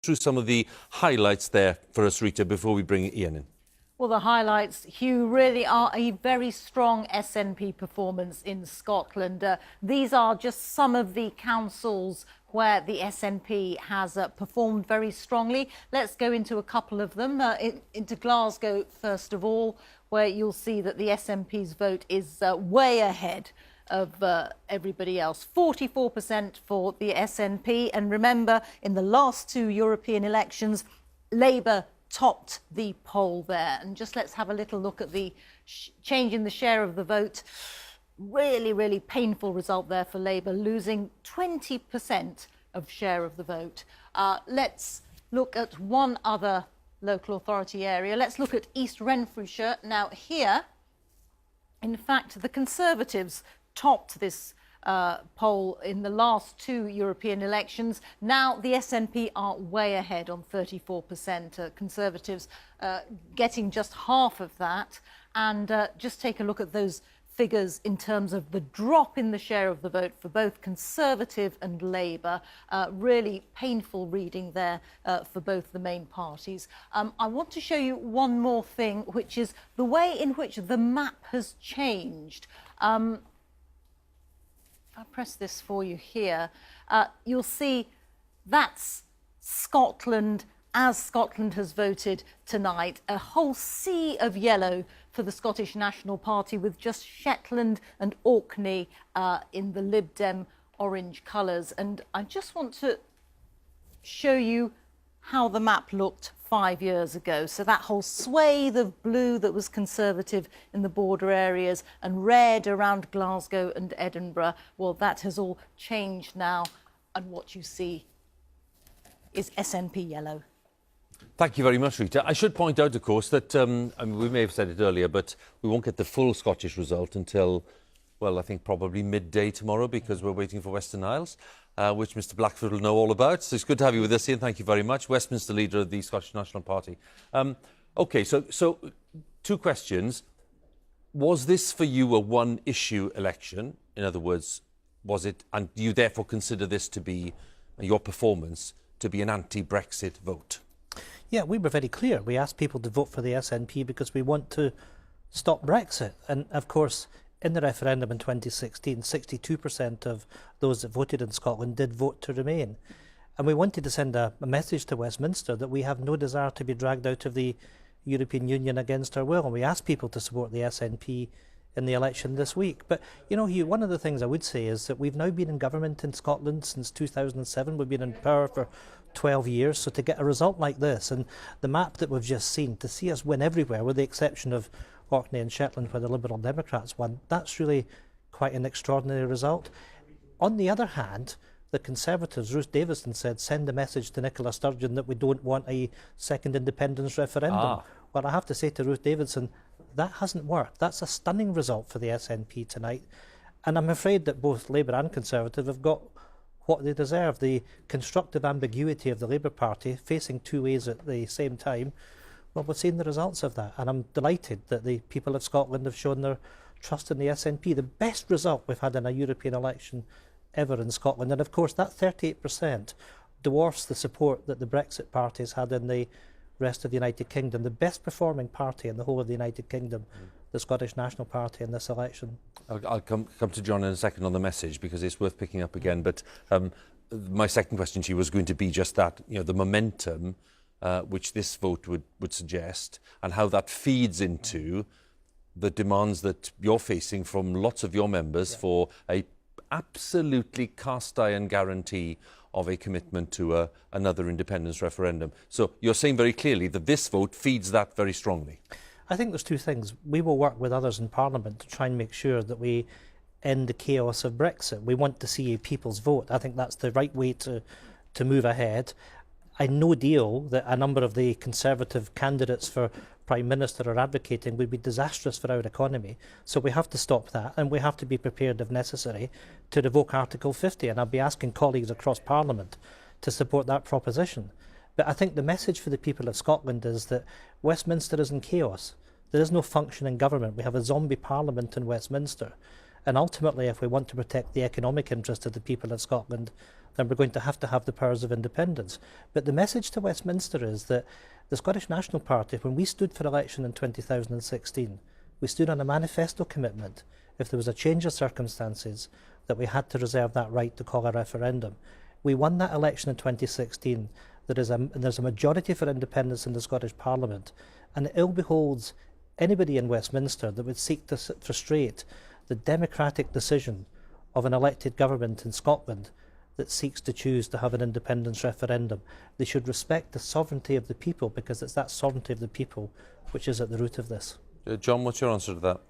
through some of the highlights there for us, Rita, before we bring Ian in. Well, the highlights, Hugh, really are a very strong SNP performance in Scotland. These are just some of the councils where the SNP has performed very strongly. Let's go into a couple of them. Into Glasgow, first of all, where you'll see that the SNP's vote is way ahead of everybody else. 44% for the SNP. And remember, in the last two European elections, Labour topped the poll there. And just let's have a little look at the change in the share of the vote. Really, really painful result there for Labour, losing 20% of share of the vote. Let's look at one other local authority area. Let's look at East Renfrewshire. Now here, in fact, the Conservatives topped this poll in the last two European elections. Now the SNP are way ahead on 34%. Conservatives getting just half of that. And just take a look at those figures in terms of the drop in the share of the vote for both Conservative and Labour. Really painful reading there for both the main parties. I want to show you one more thing, which is the way in which the map has changed. I'll press this for you here. You'll see that's Scotland as Scotland has voted tonight. A whole sea of yellow for the Scottish National Party, with just Shetland and Orkney in the Lib Dem orange colours. And I just want to show you how the map looked 5 years ago. So that whole swathe of blue that was Conservative in the border areas and red around Glasgow and Edinburgh, well, that has all changed now. And what you see is SNP yellow. Thank you very much, Rita. I should point out, of course, that I mean, we may have said it earlier, but we won't get the full Scottish result until, well, I think probably midday tomorrow, because we're waiting for Western Isles, which Mr Blackford will know all about. So it's good to have you with us, Ian. Thank you very much. Westminster leader of the Scottish National Party. OK, so two questions. Was this for you a one-issue election? In other words, was it, and do you therefore consider this to be, your performance, to be an anti-Brexit vote? Yeah, we were very clear. We asked people to vote for the SNP because we want to stop Brexit. And of course, in the referendum in 2016, 62% of those that voted in Scotland did vote to remain. And we wanted to send a message to Westminster that we have no desire to be dragged out of the European Union against our will. And we asked people to support the SNP in the election this week. But, you know, Hugh, one of the things I would say is that we've now been in government in Scotland since 2007. We've been in power for 12 years. So to get a result like this, and the map that we've just seen, to see us win everywhere, with the exception of Orkney and Shetland, where the Liberal Democrats won, that's really quite an extraordinary result. On the other hand, the Conservatives, Ruth Davidson said, send a message to Nicola Sturgeon that we don't want a second independence referendum. Well, I have to say to Ruth Davidson, that hasn't worked. That's a stunning result for the SNP tonight. And I'm afraid that both Labour and Conservative have got what they deserve. The constructive ambiguity of the Labour Party, facing two ways at the same time. Well, we've seen the results of that. And I'm delighted that the people of Scotland have shown their trust in the SNP. The best result we've had in a European election ever in Scotland. And of course, that 38% dwarfs the support that the Brexit parties had in the rest of the United Kingdom. The best performing party in the whole of the United Kingdom, the Scottish National Party, in this election. I'll come to John in a second on the message, because it's worth picking up again. But my second question to you was going to be just that, you know, the momentum which this vote would suggest, and how that feeds into the demands that you're facing from lots of your members for a absolutely cast iron guarantee of a commitment to another independence referendum. So you're saying very clearly that this vote feeds that very strongly. I think there's two things. We will work with others in Parliament to try and make sure that we end the chaos of Brexit. We want to see a people's vote. I think that's the right way to move ahead. I no deal that a number of the Conservative candidates for Prime Minister are advocating would be disastrous for our economy. So we have to stop that, and we have to be prepared, if necessary, to revoke Article 50. And I'll be asking colleagues across Parliament to support that proposition. But I think the message for the people of Scotland is that Westminster is in chaos. There is no functioning government. We have a zombie parliament in Westminster. And ultimately, if we want to protect the economic interest of the people of Scotland, then we're going to have the powers of independence. But the message to Westminster is that the Scottish National Party, when we stood for election in 2016, we stood on a manifesto commitment, if there was a change of circumstances, that we had to reserve that right to call a referendum. We won that election in 2016. There's a majority for independence in the Scottish Parliament, and it ill beholds anybody in Westminster that would seek to frustrate the democratic decision of an elected government in Scotland that seeks to choose to have an independence referendum. They should respect the sovereignty of the people, because it's that sovereignty of the people which is at the root of this. John, what's your answer to that?